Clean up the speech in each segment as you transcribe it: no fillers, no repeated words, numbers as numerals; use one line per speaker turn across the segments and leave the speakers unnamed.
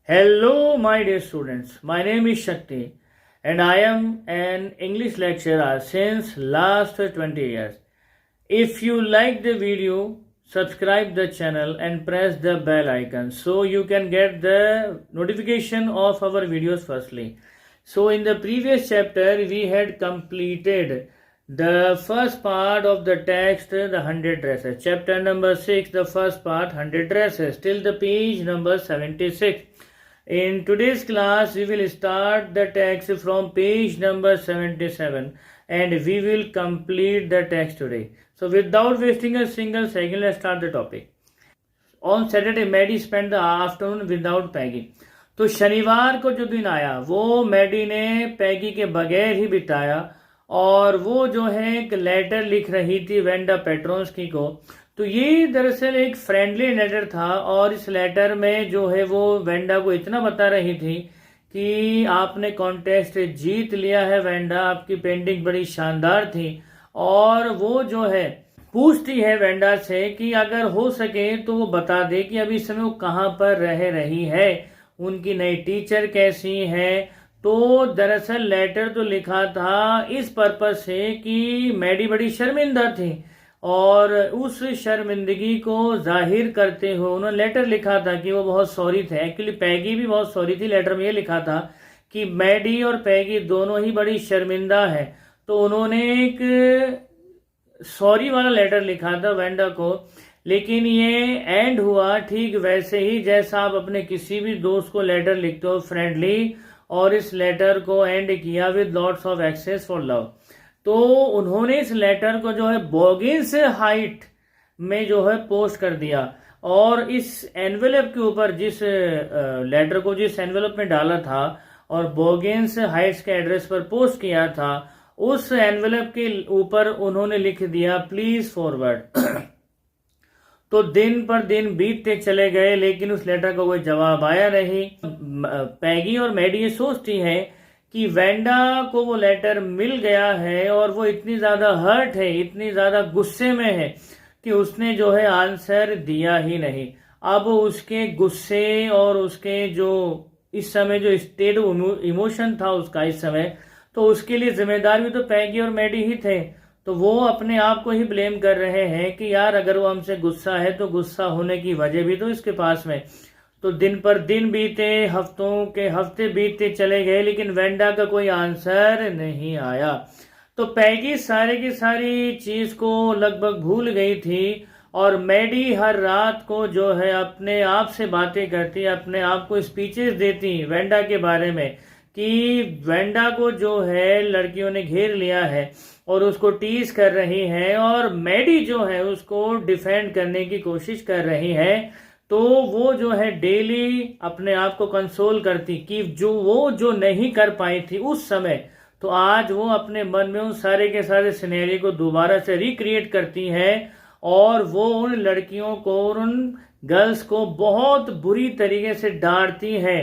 Hello, my dear students. My name is Shakti, and I am an English lecturer since last 20 years. If you like the video, subscribe the channel and press the bell icon so you can get the notification of our videos firstly. So in the previous chapter, we had completed the first part of the text, the 100 dresses. Chapter number 6, the first part, 100 dresses, till the page number 76. In today's class, we will start the text from page number 77 and we will complete the text today. So without wasting a single second, let's start the topic. On Saturday, Maddie spent the afternoon without Peggy. तो शनिवार को जो दिन आया वो Maddie ने पैगी के बगैर ही बिताया और वो जो है एक लेटर लिख रही थी वेंडा पेट्रोंस्की को। तो ये दरअसल एक फ्रेंडली लेटर था और इस लेटर में जो है वो वेंडा को इतना बता रही थी कि आपने कॉन्टेस्ट जीत लिया है वेंडा, आपकी पेंटिंग बड़ी शानदार थी। और वो जो है पूछती है वेंडा से कि अगर हो सके तो वो बता दे कि अभी इस समय वो कहाँ पर रह रही है, उनकी नई टीचर कैसी है। तो दरअसल लेटर तो लिखा था इस पर्पज से कि मैडी बड़ी शर्मिंदा थी और उस शर्मिंदगी को जाहिर करते हुए उन्होंने लेटर लिखा था कि वो बहुत सॉरी थे। एक्चुअली पैगी भी बहुत सॉरी थी। लेटर में ये लिखा था कि मैडी और पैगी दोनों ही बड़ी शर्मिंदा है। तो उन्होंने एक सॉरी वाला लेटर लिखा था वेंडा को, लेकिन ये एंड हुआ ठीक वैसे ही जैसा आप अपने किसी भी दोस्त को लेटर लिखते हो, फ्रेंडली, और इस लेटर को एंड किया with lots of access for love. तो उन्होंने इस लेटर को जो है बॉगिन्स हाइट में जो है पोस्ट कर दिया और इस एनवेलप के ऊपर जिस लेटर को जिस एनवेलप में डाला था और बॉगिन्स हाइट्स के एड्रेस पर पोस्ट किया था, उस एनवेलप के ऊपर उन्होंने लिख दिया प्लीज फॉरवर्ड। तो दिन पर दिन बीतते चले गए लेकिन उस लेटर का कोई जवाब आया नहीं। पैगी और मैडी ये सोचती है कि वेंडा को वो लेटर मिल गया है और वो इतनी ज्यादा हर्ट है, इतनी ज्यादा गुस्से में है कि उसने जो है आंसर दिया ही नहीं। अब उसके गुस्से और उसके जो इस समय जो स्टेट इमोशन था उसका इस समय, तो उसके लिए जिम्मेदार भी तो पैगी और मैडी ही थे। तो वो अपने आप को ही ब्लेम कर रहे हैं कि यार अगर वो हमसे गुस्सा है तो गुस्सा होने की वजह भी तो इसके पास में। तो दिन पर दिन बीते, हफ्तों के हफ्ते बीतते चले गए लेकिन वेंडा का कोई आंसर नहीं आया। तो पैगी सारे की सारी चीज को लगभग भूल गई थी और मैडी हर रात को जो है अपने आप से बातें करती, अपने आप को स्पीचेस देती वेंडा के बारे में कि वेंडा को जो है लड़कियों ने घेर लिया है और उसको टीज कर रही है और मैडी जो है उसको डिफेंड करने की कोशिश कर रही है। तो वो जो है डेली अपने आप को कंसोल करती कि जो नहीं कर पाई थी उस समय, तो आज वो अपने मन में उन सारे के सारे सिनेरियो को दोबारा से रिक्रिएट करती है और वो उन लड़कियों को और उन गर्ल्स को बहुत बुरी तरीके से डांटती है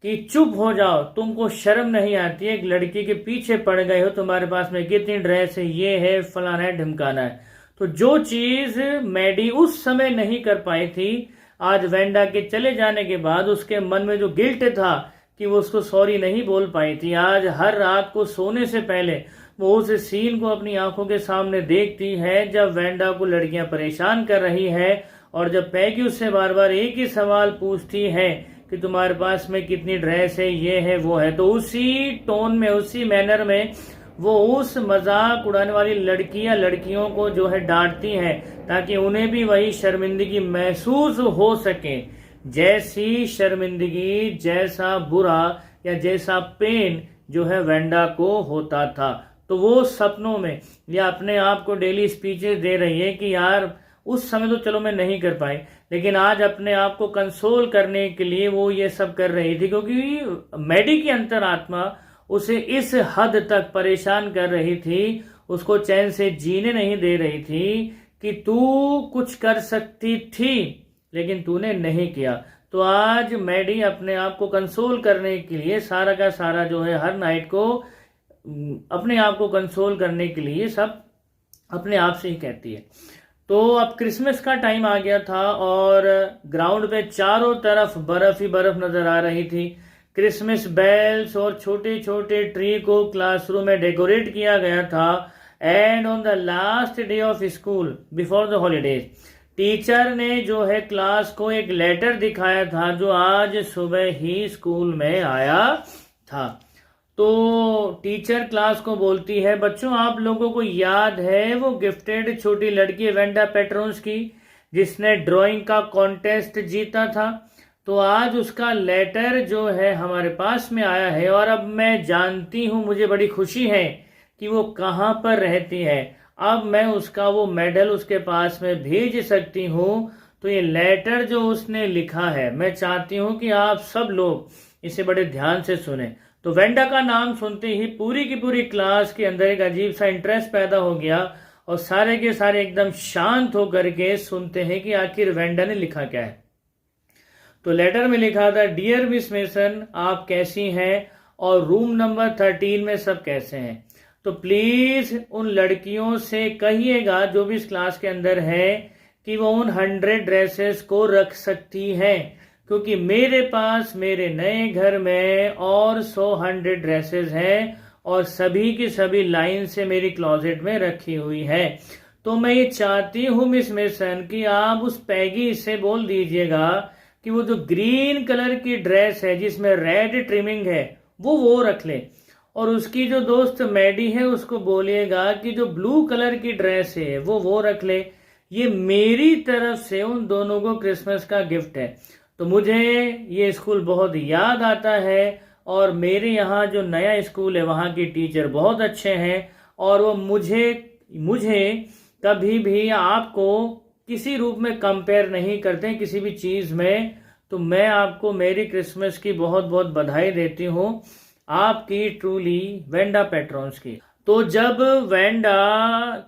कि चुप हो जाओ, तुमको शर्म नहीं आती है, एक लड़की के पीछे पड़ गए हो, तुम्हारे पास में कितनी ड्रेस है, ये है, फलाना है, ढिमकाना है। तो जो चीज मैडी उस समय नहीं कर पाई थी, आज वेंडा के चले जाने के बाद उसके मन में जो गिल्ट था कि वो उसको सॉरी नहीं बोल पाई थी, आज हर रात को सोने से पहले वो उस सीन को अपनी आंखों के सामने देखती है जब वेंडा को लड़कियां परेशान कर रही है और जब पैगी उससे बार बार एक ही सवाल पूछती है कि तुम्हारे पास में कितनी ड्रेस है, ये है, वो है। तो उसी टोन में, उसी मैनर में वो उस मजाक उड़ाने वाली लड़कियों को जो है डांटती हैं ताकि उन्हें भी वही शर्मिंदगी महसूस हो सके, जैसी शर्मिंदगी, जैसा बुरा या जैसा पेन जो है वेंडा को होता था। तो वो सपनों में या अपने आप को डेली स्पीचेस दे रही है कि यार उस समय तो चलो मैं नहीं कर पाई, लेकिन आज अपने आप को कंसोल करने के लिए वो ये सब कर रही थी क्योंकि मैडी की अंतरात्मा उसे इस हद तक परेशान कर रही थी, उसको चैन से जीने नहीं दे रही थी कि तू कुछ कर सकती थी लेकिन तूने नहीं किया। तो आज मैडी अपने आप को कंसोल करने के लिए सारा का सारा जो है हर नाइट को अपने आप को कंसोल करने के लिए सब अपने आप से ही कहती है। तो अब क्रिसमस का टाइम आ गया था और ग्राउंड पे चारों तरफ बर्फ ही बर्फ नजर आ रही थी। क्रिसमस बेल्स और छोटे छोटे ट्री को क्लासरूम में डेकोरेट किया गया था। And on the last day of school before the holidays, teacher ने जो है क्लास को एक लेटर दिखाया था जो आज सुबह ही स्कूल में आया था। तो टीचर क्लास को बोलती है, बच्चों आप लोगों को याद है वो गिफ्टेड छोटी लड़की वेंडा पेट्रोन्स की जिसने ड्राइंग का कॉन्टेस्ट जीता था? तो आज उसका लेटर जो है हमारे पास में आया है और अब मैं जानती हूँ, मुझे बड़ी खुशी है कि वो कहाँ पर रहती है। अब मैं उसका वो मेडल उसके पास में भेज सकती हूँ। तो ये लेटर जो उसने लिखा है, मैं चाहती हूँ कि आप सब लोग इसे बड़े ध्यान से सुने। तो वेंडा का नाम सुनते ही पूरी की पूरी क्लास के अंदर एक अजीब सा इंटरेस्ट पैदा हो गया और सारे के सारे एकदम शांत होकर के सुनते हैं कि आखिर वेंडा ने लिखा क्या है। तो लेटर में लिखा था, डियर मिस मेसन, आप कैसी हैं और रूम नंबर 13 में सब कैसे हैं? तो प्लीज उन लड़कियों से कहिएगा जो भी इस क्लास के अंदर है कि वो उन 100 ड्रेसेस को रख सकती हैं, क्योंकि मेरे पास मेरे नए घर में और 100 ड्रेसेस हैं और सभी की सभी लाइन से मेरी क्लोजेट में रखी हुई है। तो मैं ये चाहती हूँ मिस मेसन कि आप उस पैगी से बोल दीजिएगा कि वो जो ग्रीन कलर की ड्रेस है जिसमें रेड ट्रिमिंग है वो रख ले, और उसकी जो दोस्त मैडी है उसको बोलिएगा कि जो ब्लू कलर की ड्रेस है वो रख ले। ये मेरी तरफ से उन दोनों को क्रिसमस का गिफ्ट है। तो मुझे ये स्कूल बहुत याद आता है और मेरे यहाँ जो नया स्कूल है वहाँ की टीचर बहुत अच्छे हैं और वो मुझे कभी भी आपको किसी रूप में कंपेयर नहीं करते किसी भी चीज़ में। तो मैं आपको मेरी क्रिसमस की बहुत बहुत बधाई देती हूँ, आपकी ट्रूली वेंडा पेट्रोन्स की। तो जब वेंडा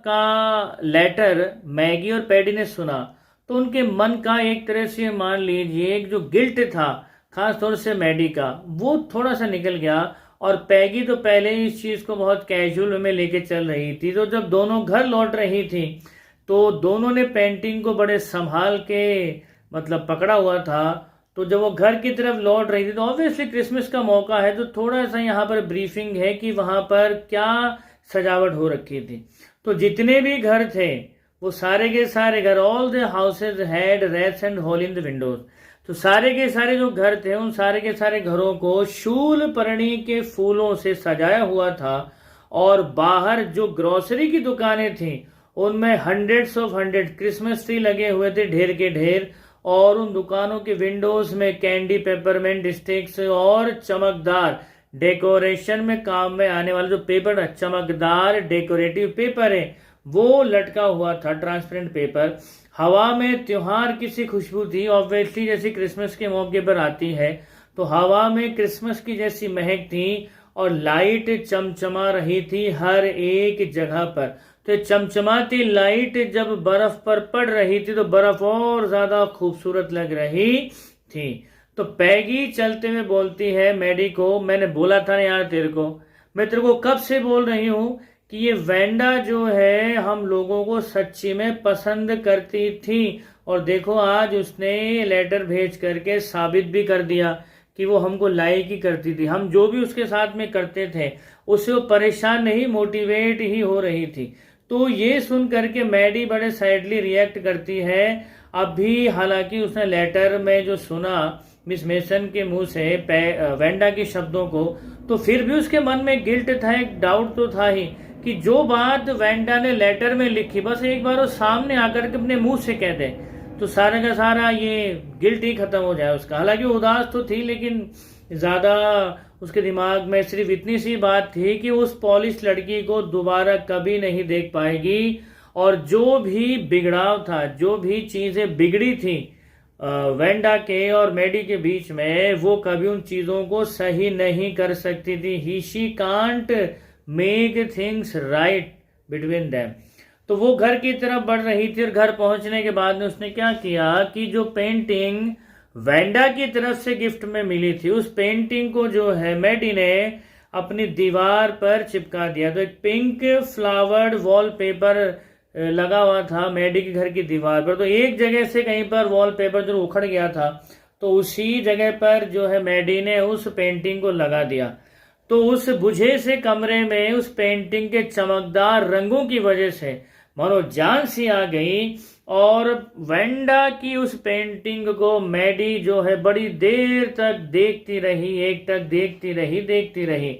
का लेटर मैगी और पैडी ने सुना तो उनके मन का एक तरह से मान लीजिए एक जो गिल्ट था खास तौर से मैडी का वो थोड़ा सा निकल गया। और पैगी तो पहले ही इस चीज को बहुत कैजुअल में लेके चल रही थी। तो जब दोनों घर लौट रही थी तो दोनों ने पेंटिंग को बड़े संभाल के मतलब पकड़ा हुआ था। तो जब वो घर की तरफ लौट रही थी तो ऑब्वियसली क्रिसमस का मौका है तो थोड़ा सा यहाँ पर ब्रीफिंग है कि वहां पर क्या सजावट हो रखी थी। तो जितने भी घर थे वो सारे के सारे घर, all the houses had rats and hole in the windows. तो सारे के सारे जो घर थे उन सारे के सारे घरों को शूलपर्णी के फूलों से सजाया हुआ था और बाहर जो ग्रोसरी की दुकानें थी उनमें हंड्रेड्स ऑफ क्रिसमस ट्री लगे हुए थे, ढेर के ढेर। और उन दुकानों के विंडोज में कैंडी, पेपरमेंट स्टिक्स और चमकदार डेकोरेशन में काम में आने वाला जो पेपर, चमकदार डेकोरेटिव पेपर है वो लटका हुआ था, ट्रांसपेरेंट पेपर। हवा में त्योहार की सी खुशबू थी, ऑब्वियसली जैसी क्रिसमस के मौके पर आती है। तो हवा में क्रिसमस की जैसी महक थी और लाइट चमचमा रही थी हर एक जगह पर। तो चमचमाती लाइट जब बर्फ पर पड़ रही थी तो बर्फ और ज्यादा खूबसूरत लग रही थी। तो पैगी चलते हुए बोलती है मैडी को, मैंने बोला था ना यार तेरे को, मैं तेरे को कब से बोल रही हूँ कि ये वेंडा जो है हम लोगों को सच्ची में पसंद करती थी। और देखो आज उसने लेटर भेज करके साबित भी कर दिया कि वो हमको लाइक ही करती थी। हम जो भी उसके साथ में करते थे उससे वो परेशान नहीं, मोटिवेट ही हो रही थी। तो ये सुन करके मैडी बड़े सैडली रिएक्ट करती है। अभी हालांकि उसने लेटर में जो सुना मिस मेसन के मुंह से वेंडा के शब्दों को, तो फिर भी उसके मन में गिल्ट था, एक डाउट तो था ही कि जो बात वेंडा ने लेटर में लिखी बस एक बार वो सामने आकर के अपने मुंह से कह दे तो सारा का सारा ये गिल्ट ही खत्म हो जाए उसका। हालांकि उदास तो थी लेकिन ज्यादा उसके दिमाग में सिर्फ इतनी सी बात थी कि उस पॉलिश लड़की को दोबारा कभी नहीं देख पाएगी और जो भी बिगड़ाव था, जो भी चीजें बिगड़ी थी वेंडा के और मैडी के बीच में, वो कभी उन चीजों को सही नहीं कर सकती थी। He she can't make things right between them. तो वो घर की तरफ बढ़ रही थी और घर पहुंचने के बाद में उसने क्या किया कि जो पेंटिंग वेंडा की तरफ से गिफ्ट में मिली थी उस पेंटिंग को जो है मैडी ने अपनी दीवार पर चिपका दिया। तो एक पिंक फ्लावर्ड वॉलपेपर लगा हुआ था मैडी के घर की दीवार पर। तो एक जगह से कहीं पर वॉलपेपर जो उखड़ गया था, तो उसी जगह पर जो है मैडी ने उस पेंटिंग को लगा दिया। तो उस बुझे से कमरे में उस पेंटिंग के चमकदार रंगों की वजह से मानो जान सी आ गई, और वेंडा की उस पेंटिंग को मैडी जो है बड़ी देर तक देखती रही, एकटक देखती रही।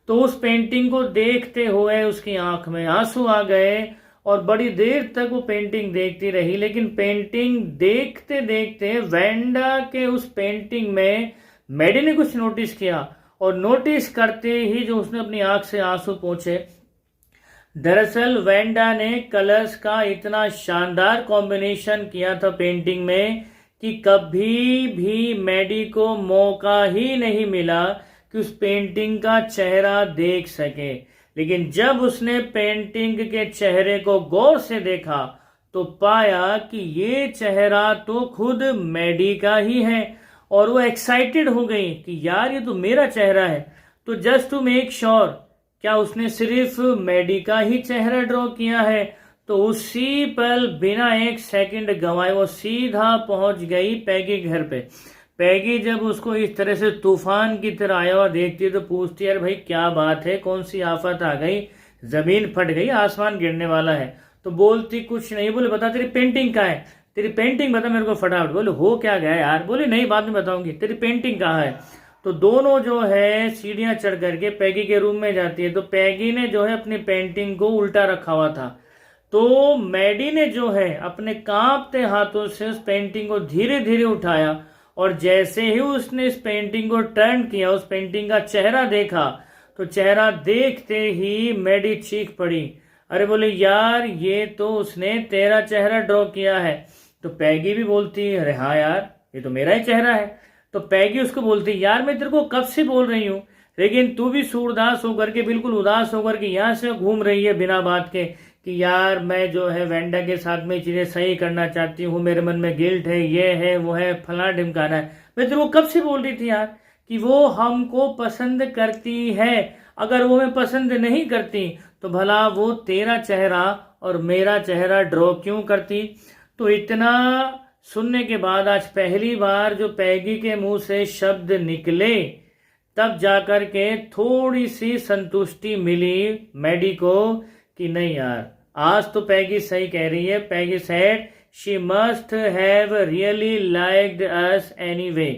तो उस पेंटिंग को देखते हुए उसकी आंख में आंसू आ गए और बड़ी देर तक वो पेंटिंग देखती रही। लेकिन पेंटिंग देखते देखते वेंडा के उस पेंटिंग में मैडी ने कुछ नोटिस किया, और नोटिस करते ही जो उसने अपनी आंख से आंसू पोंछे, दरअसल वेंडा ने कलर्स का इतना शानदार कॉम्बिनेशन किया था पेंटिंग में कि कभी भी मैडी को मौका ही नहीं मिला कि उस पेंटिंग का चेहरा देख सके। लेकिन जब उसने पेंटिंग के चेहरे को गौर से देखा तो पाया कि ये चेहरा तो खुद मैडी का ही है, और वो एक्साइटेड हो गई कि यार ये तो मेरा चेहरा है। तो जस्ट टू मेक श्योर, क्या उसने सिर्फ मैडी का ही चेहरा ड्रॉ किया है? तो उसी पल बिना एक सेकंड गंवाए वो सीधा पहुंच गई पैगी घर पे। पैगी जब उसको इस तरह से तूफान की तरह आया हुआ देखती तो पूछती है, यार भाई क्या बात है, कौन सी आफत आ गई, जमीन फट गई, आसमान गिरने वाला है? तो बोलती कुछ नहीं। बोले बता तेरी पेंटिंग कहाँ है, तेरी पेंटिंग बता मेरे को फटाफट। बोले हो क्या गया यार? बोले नहीं बाद में बताऊंगी, तेरी पेंटिंग कहाँ है? तो दोनों जो है सीढ़ियां चढ़ करके पैगी के रूम में जाती है। तो पैगी ने जो है अपनी पेंटिंग को उल्टा रखा हुआ था। तो मैडी ने जो है अपने कांपते हाथों से उस पेंटिंग को धीरे धीरे उठाया, और जैसे ही उसने इस पेंटिंग को टर्न किया, उस पेंटिंग का चेहरा देखा, तो चेहरा देखते ही मैडी चीख पड़ी, अरे बोले यार ये तो उसने तेरा चेहरा ड्रॉ किया है। तो पैगी भी बोलती है, अरे हाँ यार ये तो मेरा ही चेहरा है। तो पैगी उसको बोलती, यार मैं तेरे को कब से बोल रही हूँ, लेकिन तू भी सूरदास होकर के, बिल्कुल उदास होकर के यहाँ से घूम रही है बिना बात के कि यार मैं जो है वेंडा के साथ में चीजें सही करना चाहती हूँ, मेरे मन में गिल्ट है, ये है वो है, फला ढिमकाना है। मैं तेरे को कब से बोल रही थी यार कि वो हमको पसंद करती है। अगर वो हमें पसंद नहीं करती तो भला वो तेरा चेहरा और मेरा चेहरा ड्रॉ क्यों करती? तो इतना सुनने के बाद आज पहली बार जो पैगी के मुंह से शब्द निकले, तब जाकर के थोड़ी सी संतुष्टि मिली मैडी को कि नहीं यार आज तो पैगी सही कह रही है। Peggy said she must have really liked us anyway.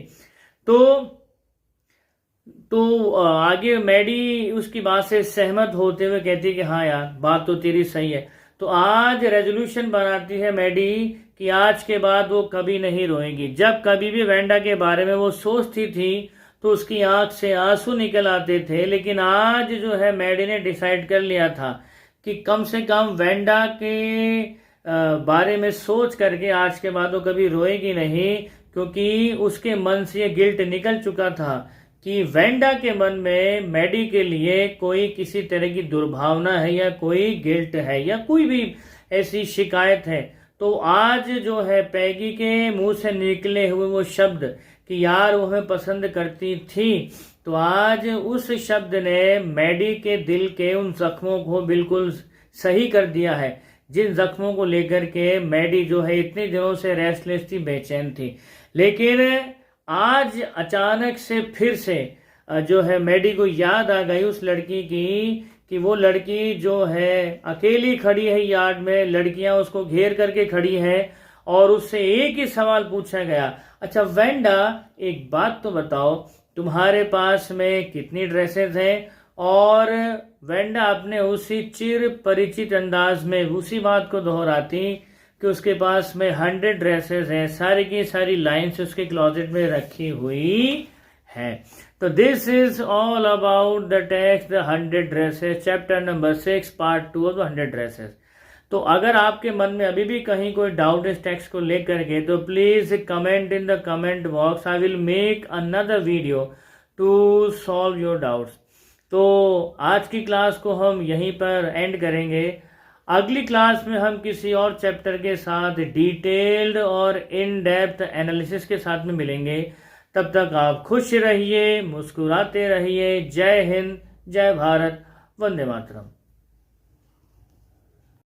तो आगे मैडी उसकी बात से सहमत होते हुए कहती है कि हाँ यार बात तो तेरी सही है। तो आज रेजोल्यूशन बनाती है मैडी कि आज के बाद वो कभी नहीं रोएगी। जब कभी भी वेंडा के बारे में वो सोचती थी तो उसकी आंख से आंसू निकल आते थे, लेकिन आज जो है मैडी ने डिसाइड कर लिया था कि कम से कम वेंडा के बारे में सोच करके आज के बाद वो कभी रोएगी नहीं, क्योंकि उसके मन से ये गिल्ट निकल चुका था कि वेंडा के मन में मैडी के लिए कोई किसी तरह की दुर्भावना है या कोई गिल्ट है या कोई भी ऐसी शिकायत है। तो आज जो है पैगी के मुंह से निकले हुए वो शब्द कि यार वो हमें पसंद करती थी, तो आज उस शब्द ने मैडी के दिल के उन जख्मों को बिल्कुल सही कर दिया है, जिन जख्मों को लेकर के मैडी जो है इतने दिनों से रेस्टलेस थी, बेचैन थी। लेकिन आज अचानक से फिर से जो है मैडी को याद आ गई उस लड़की की कि वो लड़की जो है अकेली खड़ी है यार्ड में, लड़कियां उसको घेर करके खड़ी हैं, और उससे एक ही सवाल पूछा गया, अच्छा वेंडा एक बात तो बताओ तुम्हारे पास में कितनी ड्रेसेस हैं? और वेंडा अपने उसी चिर परिचित अंदाज में उसी बात को दोहराती कि उसके पास में 100 ड्रेसेस हैं, सारी की सारी लाइन्स उसके क्लोजेट में रखी हुई है। तो this is all about the text the 100 dresses, chapter number 6 part 2 of the 100 dresses. तो अगर आपके मन में अभी भी कहीं कोई डाउट इस टेक्स्ट को लेकर के, तो please comment in the comment box. I will make another video to solve your doubts. तो आज की क्लास को हम यहीं पर एंड करेंगे। अगली क्लास में हम किसी और चैप्टर के साथ डिटेल्ड और इन डेप्थ एनालिसिस के साथ में मिलेंगे। तब तक आप खुश रहिए, मुस्कुराते रहिए। जय हिंद, जय भारत, वंदे मातरम।